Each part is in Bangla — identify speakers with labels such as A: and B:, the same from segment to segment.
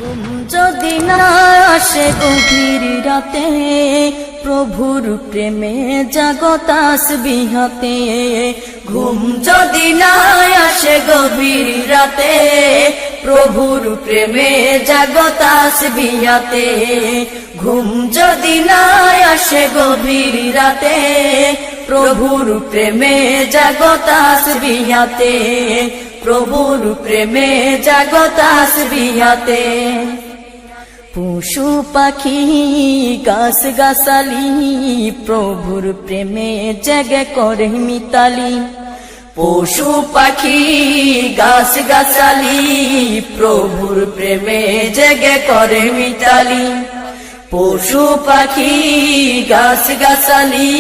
A: ঘুম যদি না আসে গভীর রাতে, প্রভুর প্রেমে জাগো তাসবিহাতে। ঘুম যদি না আসে গভীর রাতে, প্রভুর প্রেমে জাগো তাসবিহাতে। ঘুম যদি না আসে গভীর রাতে, প্রভুর প্রেমে জাগো তাসবিহাতে। প্রভুর প্রেমে জাগো তাসবিহাতে। পশু পাখি গাছ গাছালি, প্রভুর প্রেমে জেগে করে মিতালি। পশু পাখি গাছ গাছালি, প্রভুর প্রেমে জেগে করে মিতালি। পশু পাখি গাছ গাছালি,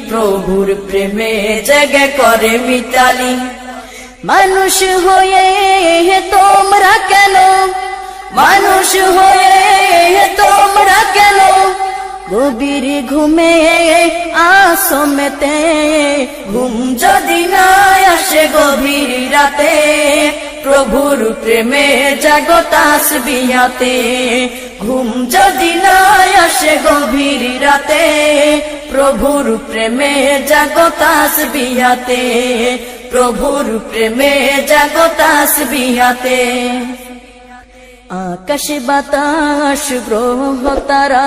A: প্রভুর প্রেমে জেগে করে মিতালি। মানুষ হয়ে তোমরা কেন, মানুষ হয়ে তোমরা কেন গভীর ঘুমে আসো মেতে। ঘুম যদি না আসে গভীর রাতে, প্রভুর প্রেমে জাগো তাসবিহাতে। ঘুম যদি না আসে গভীর রাতে, প্রভুর প্রেমে জাগো তাসবিহাতে। প্রভুর প্রেমে জাগো তাসবিহাতে। আকাশ বাতাস গ্রহ তারা,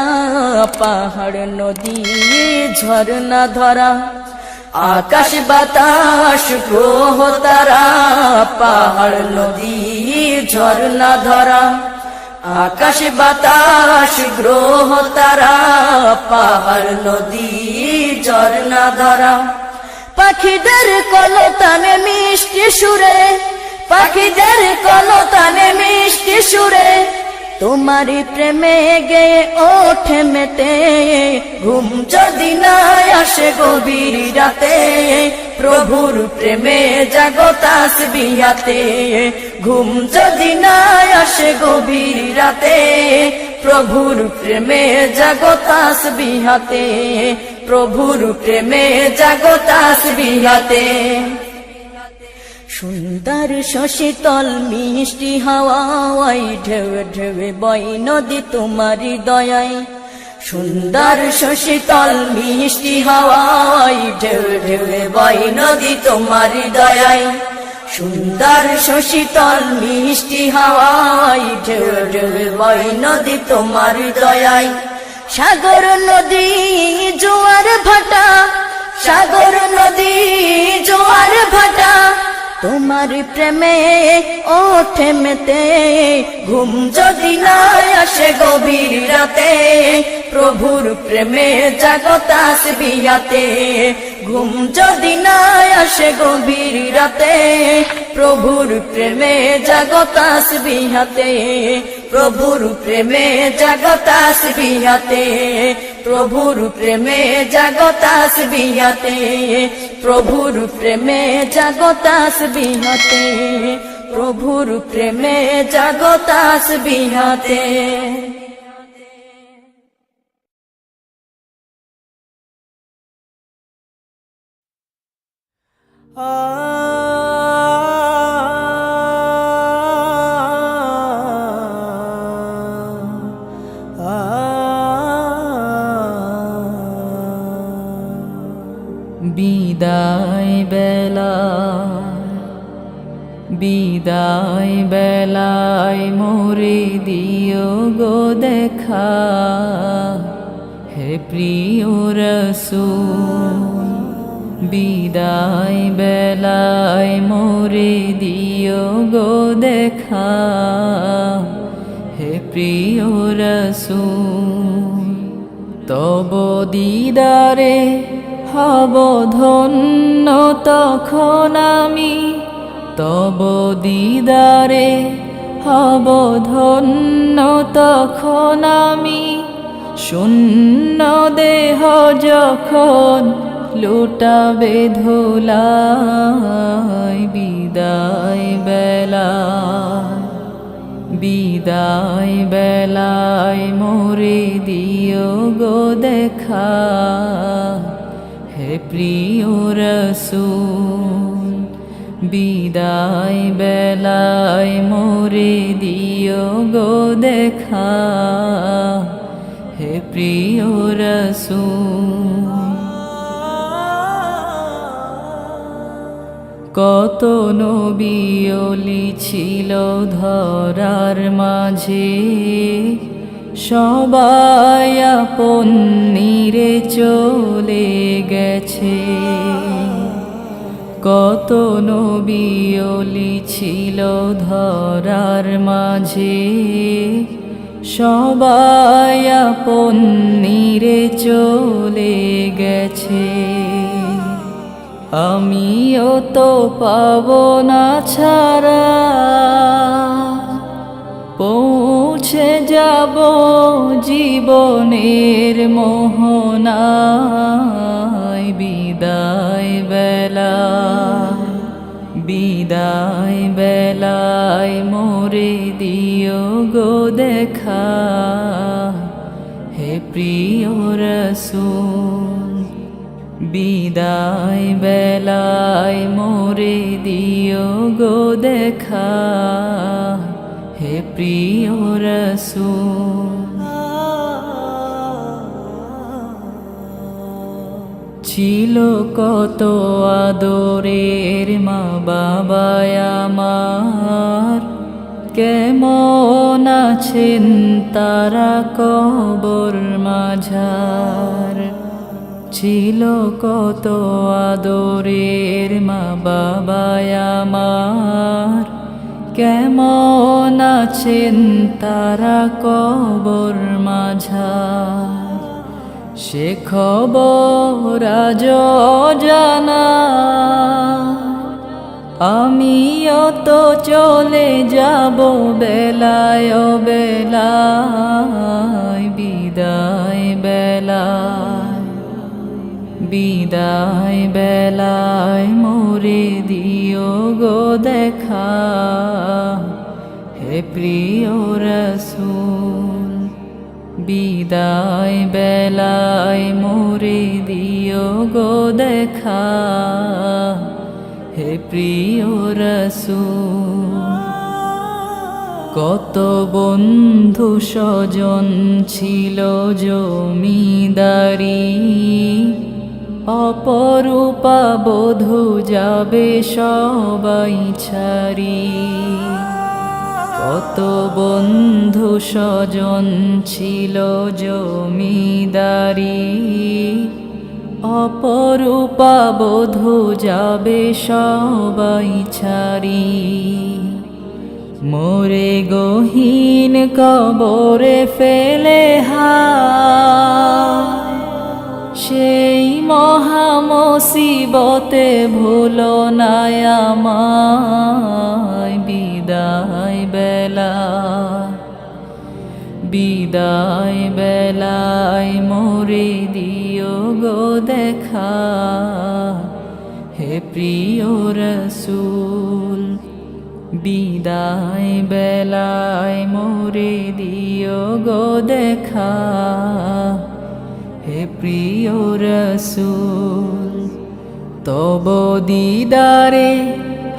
A: পাহাড় নদী ঝরনা ধরা। আকাশ বাতাস গ্রহ তারা, পাহাড় নদী ঝরনা ধরা। আকাশ বাতাস গ্রহ তারা, পাহাড় নদী ঝরনা ধরা। পাখিদের কলতানে মিষ্টি সুরে, পাখিদের কলতানে মিষ্টি সুরে, তোমারি প্রেমে গেয়ে ওঠে মেতে। ঘুম যদি না আসে গভীর রাতে, প্রভুর প্রেমে জাগো তাসবিহাতে। ঘুম যদি না আসে গভীর রাতে, প্রভুর প্রেমে জাগো তাসবিহাতে। প্রভুর প্রেমে জাগো তাসবিহাতে। সুন্দর শশীতল মিষ্টি হাওয়ায়, ঢেউ ঢেউ বয় নদী তোমারি দয়ায়। সুন্দর শশীতল মিষ্টি হাওয়ায়, ঢেউ ঢেউ বয় নদী তোমারি দয়ায়। সুন্দর শশীতল মিষ্টি হাওয়ায়, ঢেউ ঢেউ বয় নদী তোমারি দয়ায়। সাগর নদী জোয়ার ভাটা, সাগর নদী জোয়ার ভাটা, তোমার প্রেমে ওঠে মেতে। ঘুম যদি না আসে গভীর রাতে, প্রভুর প্রেমে জাগো তাসবিহাতে। ঘুম যদি না আসে গভীর রাতে, প্রভুর প্রেমে জাগো তাসবিহাতে। প্রভুর প্রেমে জাগো তাসবিহাতে। প্রভুর প্রেমে জাগো তাসবিহাতে। প্রভুর প্রেমে জাগো তাসবিহাতে। প্রভুর প্রেমে জাগো তাসবিহাতে।
B: বিদায় বেলা, বিদায় বেলায় মোরে দিও গো দেখা। হে প্রিয় রাসূল, বিদায় বেলায় মোরে দিও গো দেখা। হে প্রিয় রাসূল, তব দিদারে হব ধন্য তখন আমি। তব দিদারে হব ধন্য তখন আমি। শূন্য দেহ যখন লুটাবে ধুলায়। বিদায় বেলায়, বিদায় বেলায় মোরে দিও গো দেখা। হে প্রিয় রাসূল, বিদায় বেলায় মোরে দিও গো দেখা, হে প্রিয় রাসূল। কত নবী ওলি ছিল ধরার মাঝে, সবাই আপন নিরে চলে গেছে। কত নবী ওলি ছিল ধরার মাঝে, সবাই আপন নিরে চলে গেছে। আমিও তো পাবো না ছাড়া, পৌঁছে যাব জীবনের মোহনায়। বিদায় বেলায়, বিদায় বেলায় মোরে দিও গো দেখা, হে প্রিয় রাসূল। বিদায় বেলায় মোরে দিও গো দেখা, হে প্রিয় রাসূল। ছিল কত আদরের মা বাবায় আমার, কেমন আছেন তারা কবর মাঝার। ছিল কত আদরের মা বাবায় আমার, কেমন আছেন তারা কবর মাঝার। সে খবর আজ অজানা, আমিও তো চলে যাব বেলায় বেলায়। বিদায় বেলায়, বিদায় বেলায় মোরে দিও গো দেখা, হে প্রিয় রাসূল। বিদায় বেলায় মোরে দিও গো দেখা, হে প্রিয় রাসূল। কত বন্ধু স্বজন ছিল জমিদারি, অপরূপা বধূ যাবে সবাই ছাড়ি। কত বন্ধু স্বজন ছিল জমিদারি, অপরূপা বধূ যাবে সবাই ছাড়ি। মোরে গহীন কবরে ফেলে হায়, সেই মহা মুসিবতে ভুলো না আমায়। বিদায় বেলায়, বিদায় বেলায় মোরে দিও গো দেখা, হে প্রিয় রাসূল। বিদায় বেলায় মোরে দিও গো দেখা, হে প্রিয় রাসূল। তব দিদারে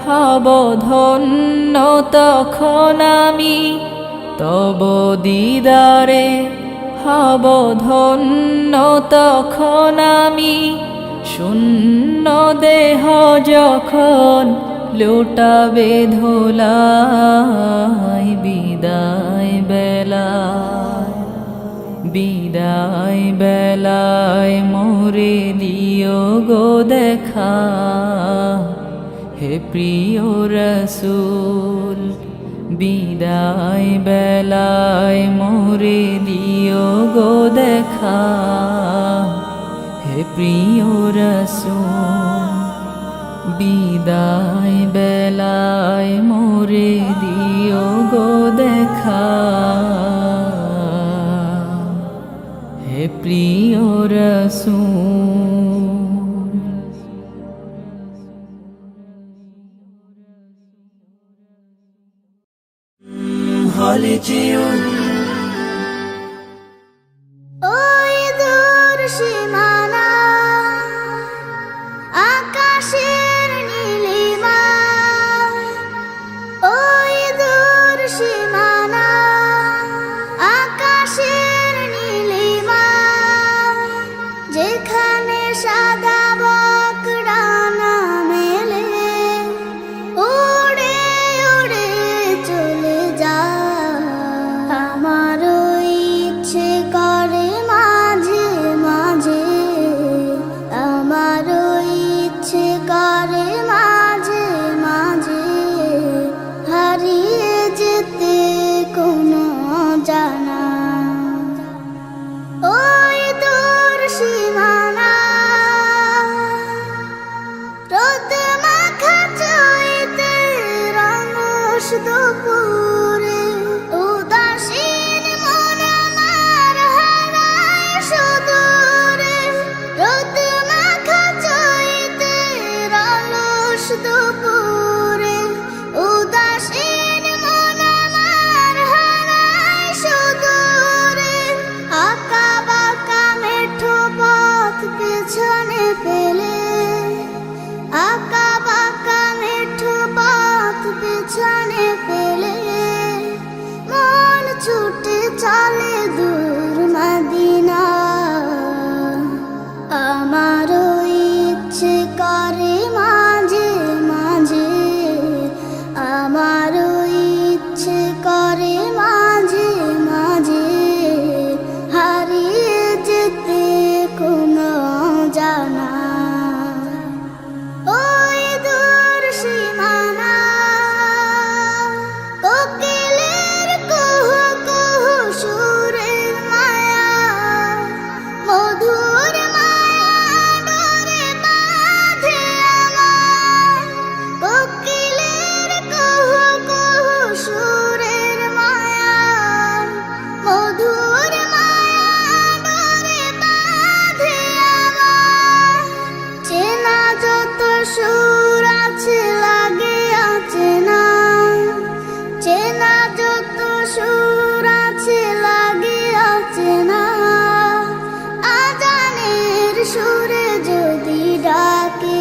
B: হব ধন্য তখন আমি, তব দিদারে হব ধন্য তখন আমি। শূন্য দেহ যখন লুটাবে ধুলাই। বিদায় বেলায়, বিদায় বেলায় মোরে দিও গো দেখা, হে প্রিয় রাসূল। বিদায় বেলায় মোরে দিও গো দেখা, হে প্রিয় রাসূল। বিদায় বেলায় মোরে দিও গো দেখা, হে প্রিয় রাসূল।
C: ওই দূর সীমানা আকাশের নীলিমা, করে মাঝে মাঝে হারিয়ে যেতে কোনো জানা ওই দূর সীমানা কোকিলের কুহু কুহু সুরের মায়া মধুর মায়া ডোরে বাঁধে আমায় কোকিলের কুহু কুহু সুরের মায়া মধুর মায়া ডোরে বাঁধে আমায় চেনা যত সুর আছে লাগে অচেনা চেনা যত সুর আছে লাগে অচেনা আজানের সুরে যদি ডাকে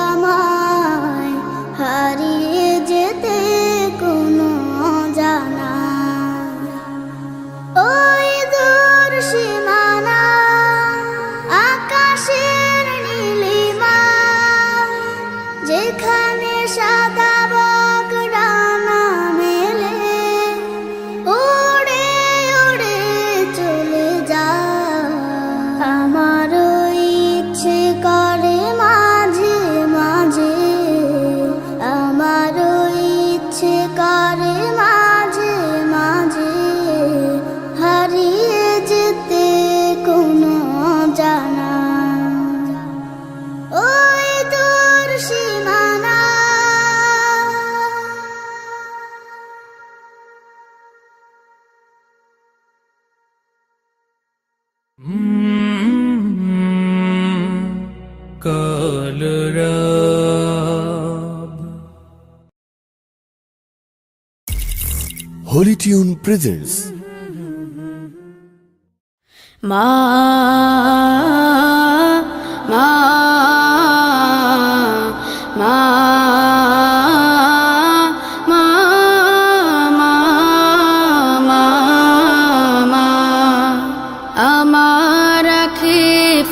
C: আমায় হারিয়ে যেতে কোনো জানা ওই দূর সীমানা আকাশের নীলিমা যেখানে সাদা বক ডানা মেলে উড়ে উড়ে চলে যায় আমার ইচ্ছে করে মাঝে মাঝে আমার ইচ্ছে করে মাঝে মাঝে হারিয়ে যেতে কোনো জানা ওই দূর সীমানা
D: Holy Tune presents
A: মা মা মা মা মা মা আমার আখি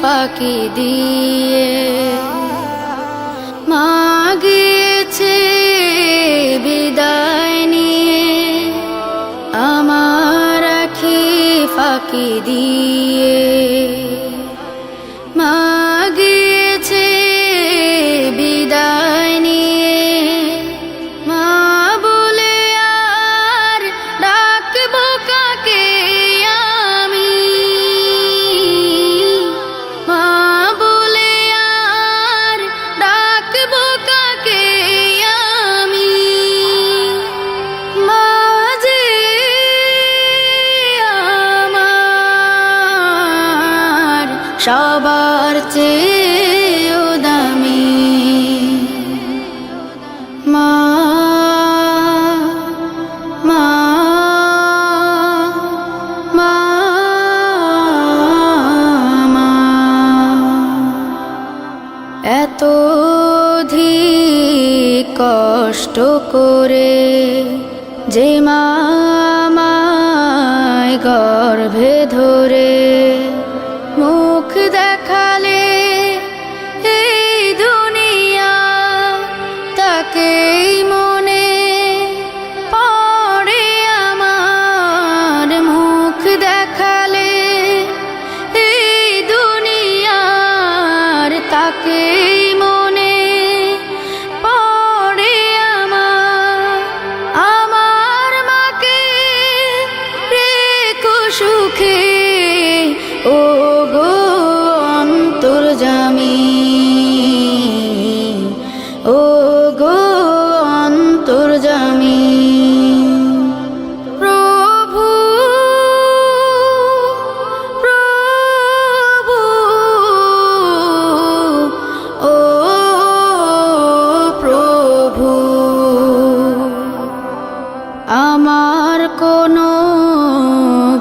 A: ফাঁকি দিয়ে মা গিয়েছে বিদায় নিয়ে আমার আখি ফাঁকি দিয়ে মা গিয়েছে বিদায় নিয়ে মা বলে আর ডাকবো কাকে আমি মা বলে আর ডাকবো কাকে আমি মা যে আমার সবার চেয়েও দামি মা মা মা মা এত অধিক কষ্ট করে যে মা আমায় গর্ভে ধরে মুখ দেখালে এই দুনিয়া তাকেই মনে পড়ে আমার মুখ দেখালে এই দুনিয়ার তাকেই মনে পড়ে আমার মাকে রেখো সুখে ও গো অন্তর্যামী ও গো অন্তর্যামী প্রভু প্রভু ও প্রভু আমার কোনো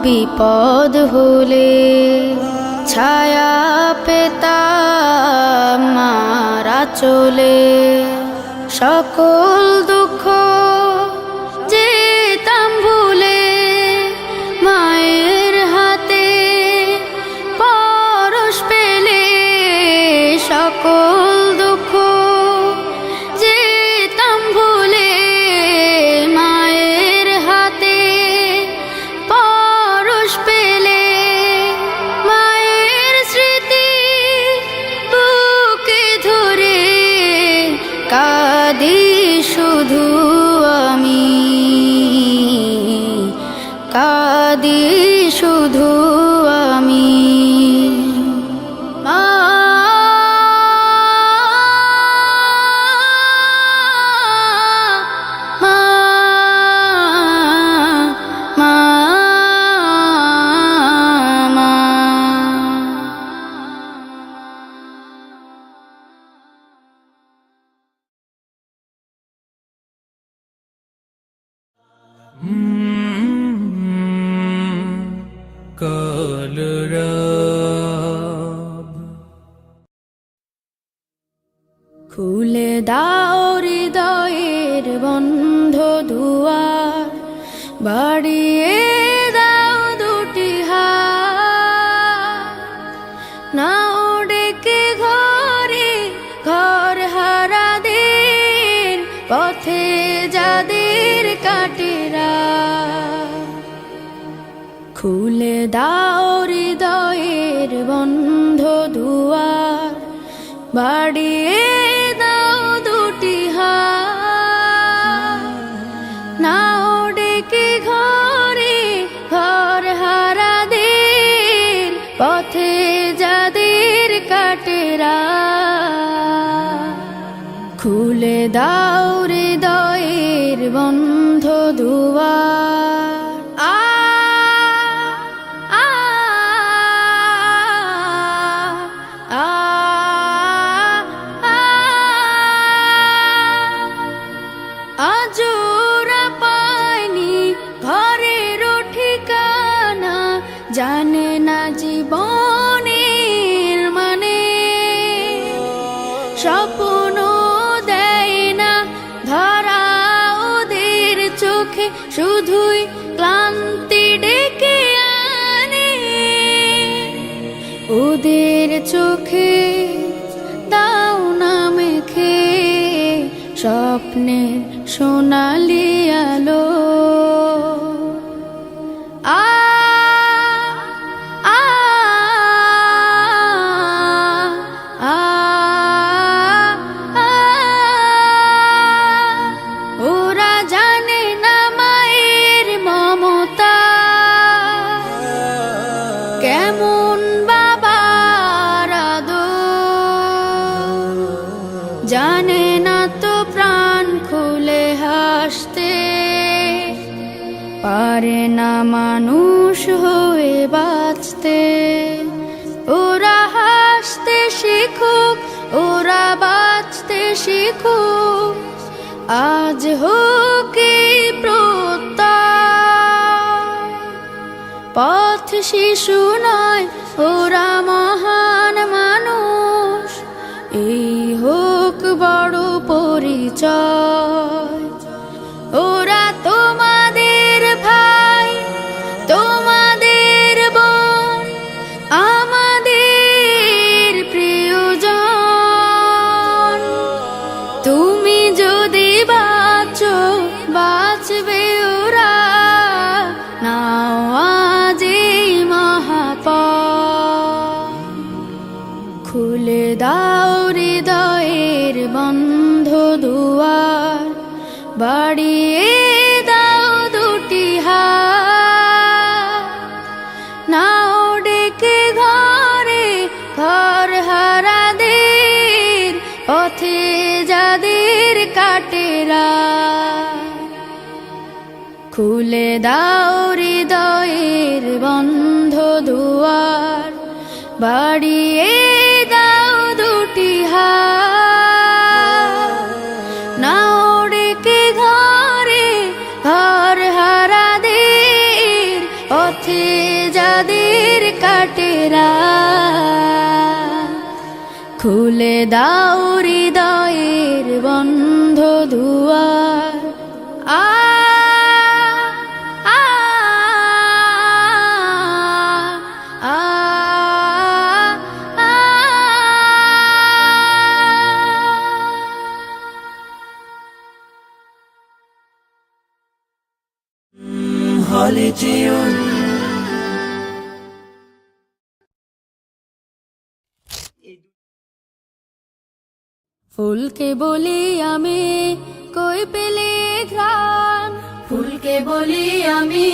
A: বিপদ হলে ছায়া পেতাম মার আঁচলে সকল দুঃখ যেতাম ভুলে মায়ের হাতে পরশ পেলে সকল দুঃখ যেতাম ভুলে মায়ের হাতে কাঁদি শুধু আমি মা মা মা মা
B: কলরব
A: খুলে দাও হৃদয়ের বন্ধ দুয়ার বাড়িয়ে দাও দুটি হাত নাও ডেকে ঘরে ঘর হারা দিন পথে যাদের কাটেরা খুলে দাও হৃদয়ের বন্ধ দুয়ার বাড়িয়ে দাও দুটি হাত নাও ডেকে ঘরে ঘর হারা দিন পথে যাদের কাটেরা খুলে দাও হৃদয়ের বন্ধ দুয়ার আজোরা পায়নি ঘরের ঠিকানা জানে না জীবনের মানে স্বপ্ন দেয় না ধরা ওদের চোখে শুধুই ক্লান্তি ডেকে আনে ওদের চোখে দাও না মেখে স্বপ্নের সোনালি আলো আ আ আ ওরা জানে না মায়ের মমতা কেমন বাবার আদর জানে না তো প্রাণ খুলে হাসতে পারে না মানুষ হয়ে বাঁচতে ওরা হাসতে শিখুক ওরা বাঁচতে শিখুক আজ হোক এই প্রত্যয় পথ শিশু নয় ওরা মহান মানুষ এই হোক বড় পরিচয় ওরা তোমাদের ভাই তোমাদের বোন আমাদের প্রিয়জন তুমি যদি বাঁচো বাঁচবে ওরা নাও আজ এই মহাপথ খুলে দাও হৃদয়ের বন্ধ দুয়ার বাড়িয়ে দাও দুটি হাত নাও ডেকে ঘরে ঘর হারা দের পথে যাদের কাটেরা খুলে দাও হৃদয়ের বন্ধ দুয়ার বাড়িয়ে দাও দুটি হাত নাও ডেকে ঘরে ঘর হারা দের পথে যাদের কাটেরা খুলে দাও হৃদয়ের বন্ধ দুয়ার আ আ আ আ
B: হলিটিউন
A: ফুলকে বলি আমি কই পেলে ঘ্রাণ ফুলকে বলি আমি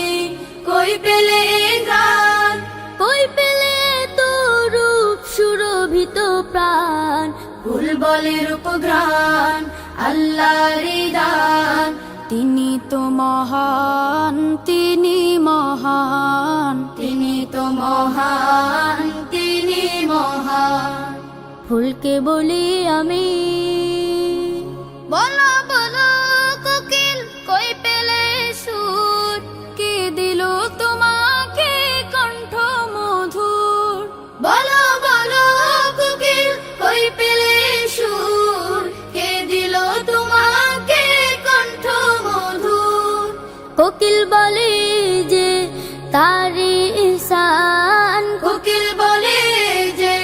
A: কই পেলে এ গান, কই পেলে তো রূপ সুরভিত প্রাণ, ফুল বলে রূপঘ্রাণ আল্লাহর দান। তিনি তো মহান, তিনি মহান, তিনি তো মহান, তিনি মহান। ফুলকে বলি আমি, বলো বলো কোকিল কই পেলে সুর, কে দিল তোমাকে কণ্ঠ মধুর। বলো বলো কোকিল কই পেলে সুর, কে দিল তোমাকে কণ্ঠ মধুর। কোকিল বলে যে তারি ইহসান, কোকিল বলে যে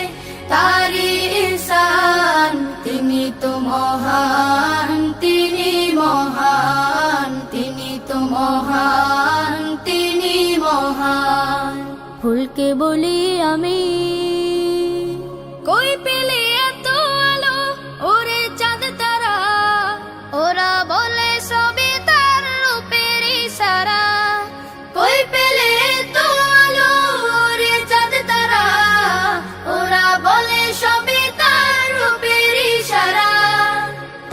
A: তারি ইহসান। তিনি তো মহান, তিনি মহান, তিনি তো মহান, তিনি মহান। ফুলকে বলি আমি, কই পেলে এত আলো ওরে চাঁদ তারা, ওরা বলে সবে তার রূপের ইশারা। কই পেলে এত আলো ওরে চাঁদ তারা, ওরা বলে সবে তার রূপের ইশারা।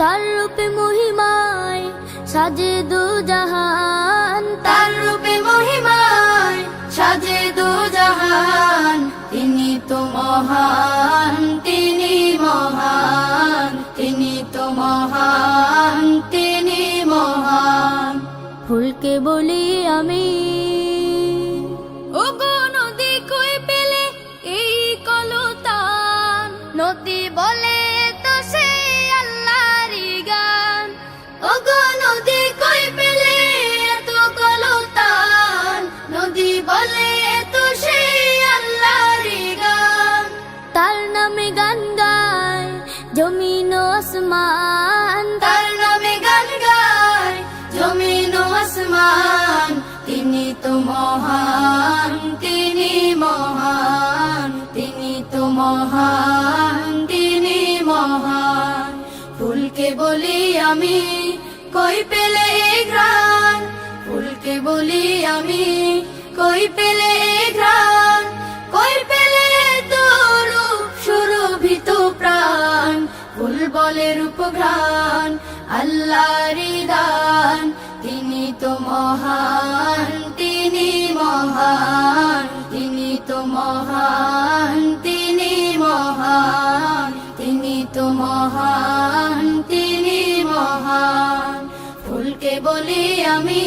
A: তার রূপে মহিমায় সাজে দু জাহান, তার রূপে মহিমায় সাজে দু জাহান। তিনি তো মহান, তিনি মহান, তিনি তো মহান, তিনি মহান। ফুলকে বলি আমি, ওগো নদী কই পেলে এই কলতান, নদী বলে তো সে আল্লাহরই গান। ওগো নদী কই পেলে এত কলতান, নদী বলে তো সে আল্লাহরই গান। তার নামে গান গায় জমিন ও আসমান, তার নামে গান গায় জমিন ও আসমান। তিনি তো মহান, তিনি মহান, তিনি তো মহান, তিনি মহান। ফুলকে বলি আমি, কই পেলে এ ঘ্রাণ, ফুলকে বলি আমি, কই পেলে এ ঘ্রাণ, কই পেলে তো রূপ সুরভিত প্রাণ, ফুল বলে রূপঘ্রাণ আল্লাহর দান। তিনি তো মহান, তিনি মহান, তিনি তো মহান, তিনি মহান, তিনি তো মহান, তিনি মহান। ফুলকে বলি আমি,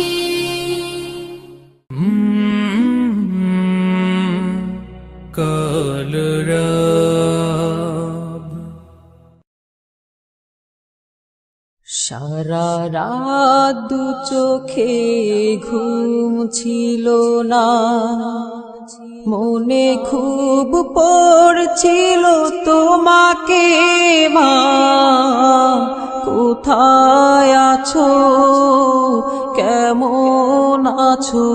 B: কলরব। সারা রাত দু চোখে ঘুম ছিল না, মনে খুব পড়ছিল তোমাকে মা, কোথায় আছো, কেমন আছো।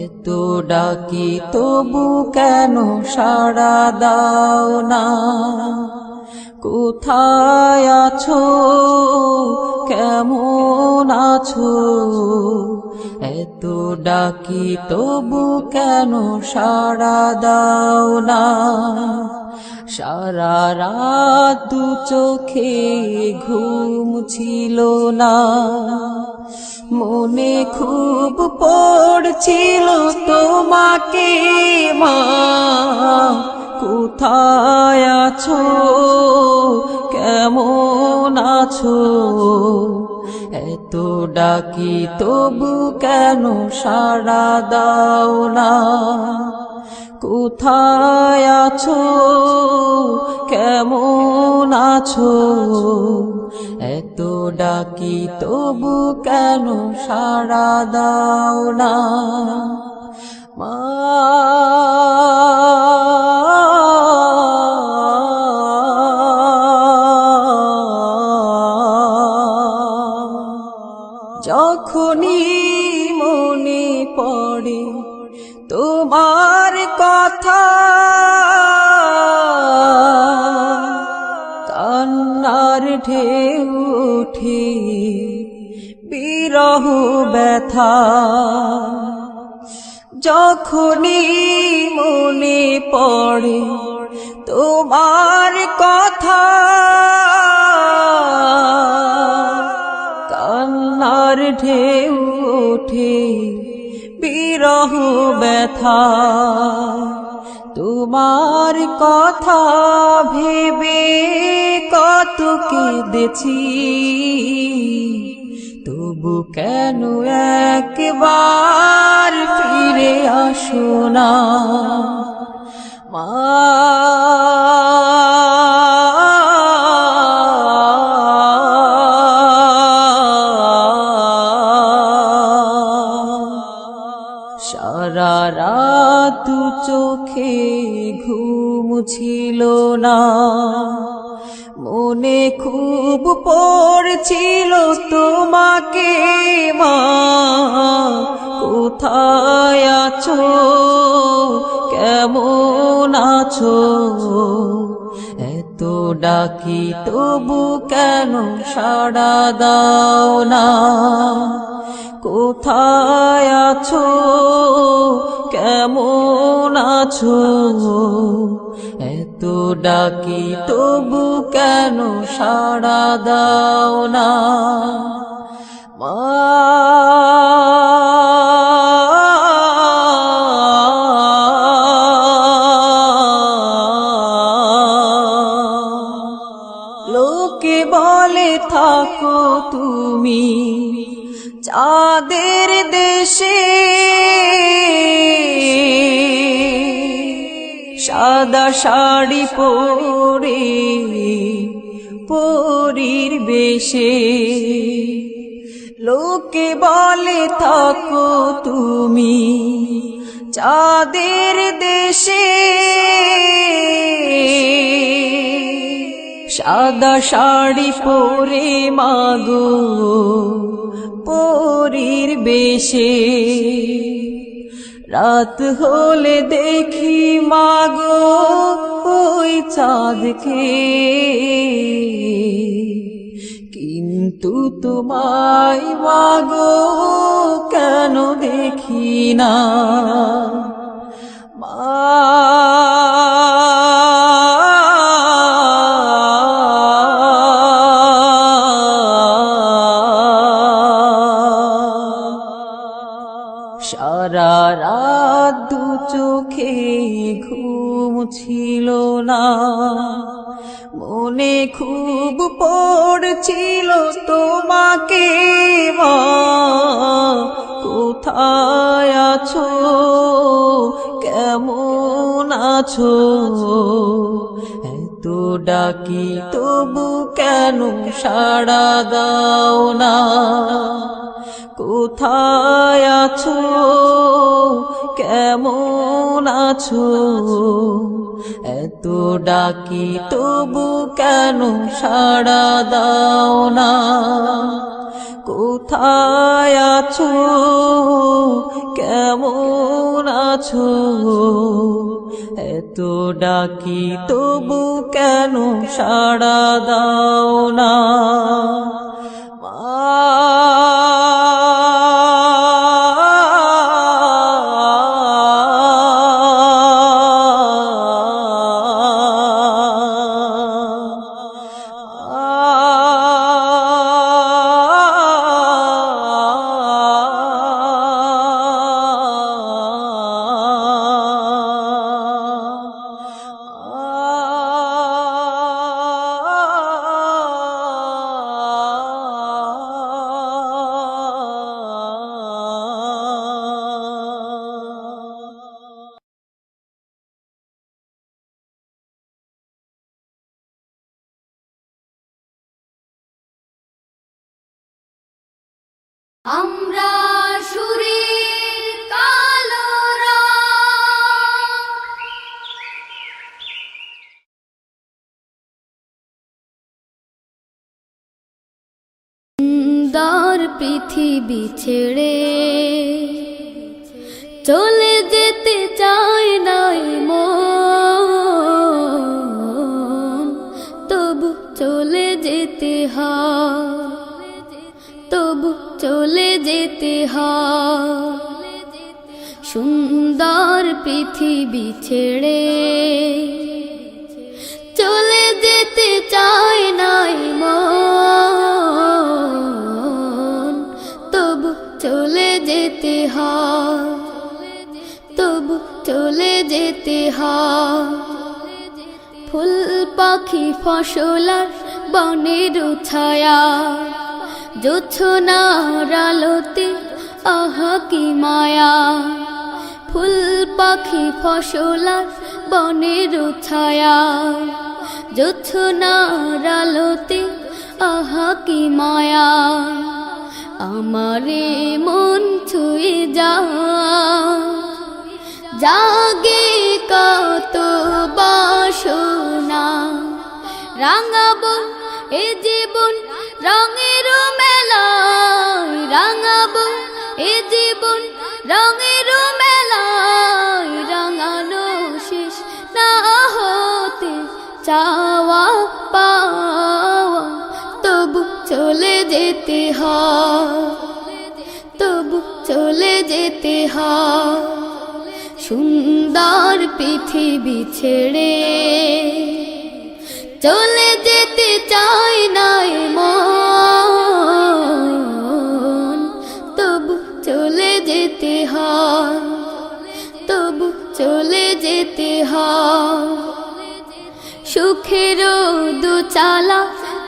B: এত ডাকি তবু কেন সাড়া দাও না, কোথায় আছো, কেমন আছো। এত ডাকি তবু কেন সাড়া দাও না। সারা রাত দু চোখে ঘুম ছিল না, মনে খুব পড়ছিল তোমাকে মা, কোথায় আছো, কেমন আছো। এত ডাকি তবু কেন সাড়া দাও না, কোথায় আছো, কেমন আছো। এত ডাকি তবু কেন সাড়া দাও না মা। যখনই মনে পড়ে তোমার কথা, কান্নার ঢেউ ওঠে বিরহ ব্যথা। যখনই মনে পড়ে তোমার কথা, কান্নার ঢেউ ওঠে বিরহ ব্যথা। তোমার কথা ভেবে কত কেঁদেছি, তবু কেন একবার ফিরে আসো না মা। সারা রাত চোখে ঘুম ছিল না, মনে খুব পড়ছিল তোমাকে মা। কোথায় আছো, কেমন আছো, এত ডাকি তবু কেন সাড়া দাও না। কোথায় আছো, কেমন আছো, এত ডাকি তবু কেন সাড়া দাও না মা। লোকে বলে থাকো তুমি চাঁদের দেশে, সাদা শাড়ি পরে পরীর বেশে। লোকে বলে থাকো তুমি চাঁদের দেশে, সাদা শাড়ি পরে মাগো পরীর বেশে। রাত হলে দেখি মাগো ওই চাঁদকে, কিন্তু তোমায় মাগো কেন দেখি না মা। সারা রাত দু চোখে ঘুম ছিল না, মনে খুব পড়ছিল তোমাকে মা। কোথায় আছো, কেমন আছো, এত ডাকি তবু কেন সাড়া দাও না। কোথায় আছো, কেমন আছো, এত ডাকি তবু কেন সাড়া দাও না। কোথায় আছো, কেমন আছো, এত ডাকি তবু কেন সাড়া দাও না মা।
A: আমরা সুরের কালো রং, সুন্দর পৃথিবী ছেড়ে চলে যেতে চায় নাই মন, তবু চলে যেতে হয়, তবু চলে যেতে হয়। সুন্দর পৃথিবী ছেড়ে চলে যেতে চায় নাই মন, তবু চলে যেতে হয়, তবু চলে যেতে হয়। ফুল পাখি ফসলার বনের ছায়া, জোছনার আলোতে আহা কি মায়া। ফুল পাখি ফসলার বনের ছায়া, জোছনার আলোতে আহা কি মায়া। আমারে মন ছুঁয়ে জাগে কত বাসনা, রাঙাবো এ জীবন রঙের মেলায়, রাঙাবো এ জীবন রঙের মেলায়। রাঙানো শেষ না হতে চাওয়া পাওয়া, তবু চলে যেতে হয়, তবু চলে যেতে হয়। সুন্দর পৃথিবী ছেড়ে চলে যেতে চায় নাই মন, তবু চলে যেতে হয়, তবু চলে যেতে হয়। সুখের দুচালা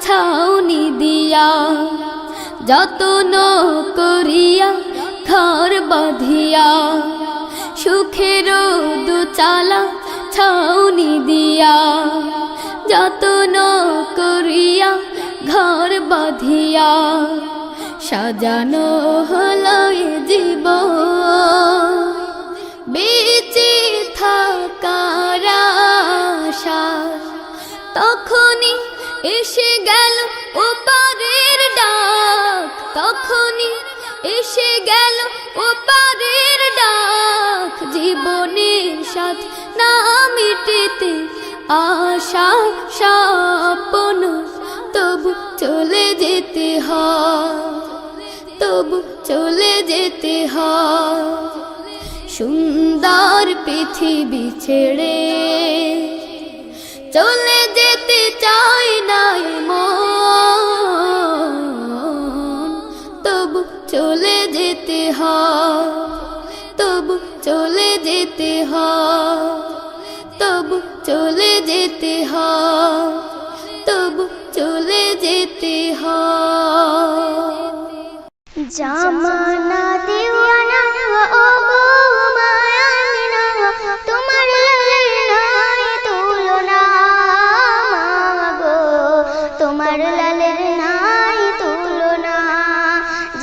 A: ছাউনি দিয়া, যত্ন করিয়া ঘর বাঁধিয়া। সুখের দুচালা ছাউনি দিয়া, যত্ন করিয়া ঘর বাঁধিয়া। সাজানো হলো এ জীবন বেঁচে থাকার আশায়, তখনই এসে গেল ওপারের ডাক, তখনই এসে গেল ওপারের ডাক। জীবনের সাথ না মিটেতে আশা স্বপ্ন, তবু চলে যেতে হয়, তবু চলে যেতে হয়। সুন্দর পৃথিবী ছেড়ে চলে যেতে চায় নাই মন, তবু চলে যেতে হয়, তবু চলে যেতে হয়, তবু চলে যেতে হয়, তবু চলে যেতে হয়।
C: জামানা দিওয়ানা ও গো মায়ানা, তোমার লালের নাই তুলনা গো, তোমার লালের নাই তুলনা।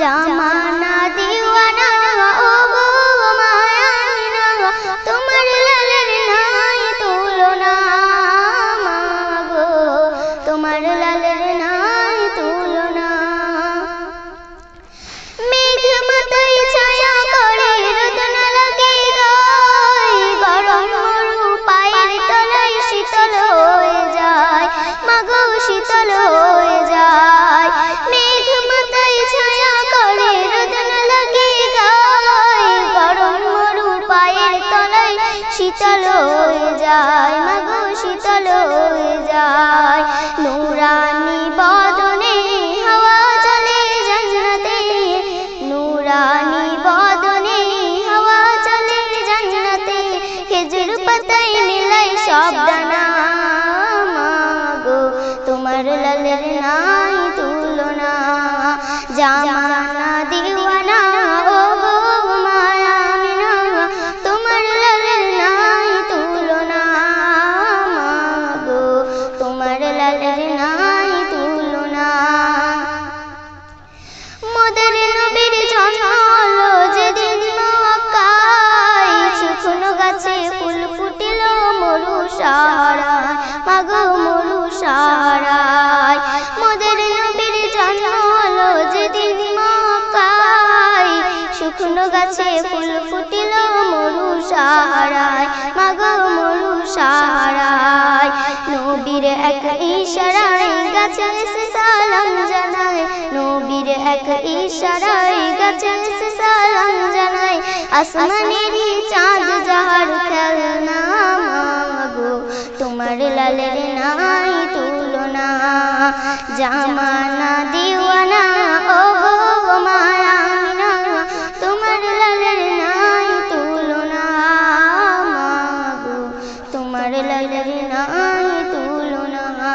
C: জামানা দিওয়ানা ও গো মায়ানা, তোমার লালের নাই তুলনা গো, তোমার লালের নাই তুলনা। মেঘ মাথায় ছায়া করে রোদন লাগে গায়, গরম মরু পায়ের তলায় শীতল হয়ে যায়, মাগো শীতল হয়ে যায়। মেঘ মাথায় ছায়া করে রোদন লাগে গায়, গরম মরু পায়ের তলায় শীতল হয়ে যায়, মাগো শীতল হয়ে যায়। নুরানি বদনে হাওয়া চলে জান্নাতে, নুরানি বদনে হাওয়া চলে জান্নাতে। খেজুর পাতায় মিলাই সব দানা মাগো, তোমার লালের নাই তুলনা। জামানা দিওয়ানা ও গো মায়ামিনা, তোমার লালের নাই তুলনা মাগো, তোমার লালের নাই তুলনা। মোদের নবীর জন্ম হলো যেদিন মক্কায়, শুকনো গাছে ফুল ফুটিল মরু সারায়, মাগো মরু সারায়। মোদের নবীর জন্ম হলো যেদিন মক্কায়, শুকনো গাছে ফুল ফুটিল মরু সারায়, মাগো মরু সারায়। নবীর এক ইশারায় গাছে এসে সালাম জানায়, নবীর এক ইশারায় গাছে এসে সালাম জানায়। আসমানেরই চাঁদ যাহার খেলনা মাগো তোমার লালের নাই তুলনা জামানা দিওয়ানা ও মায়ামিনা তোমার লালের নাই তুলনা মাগো তোমার লালের নাই তুলনা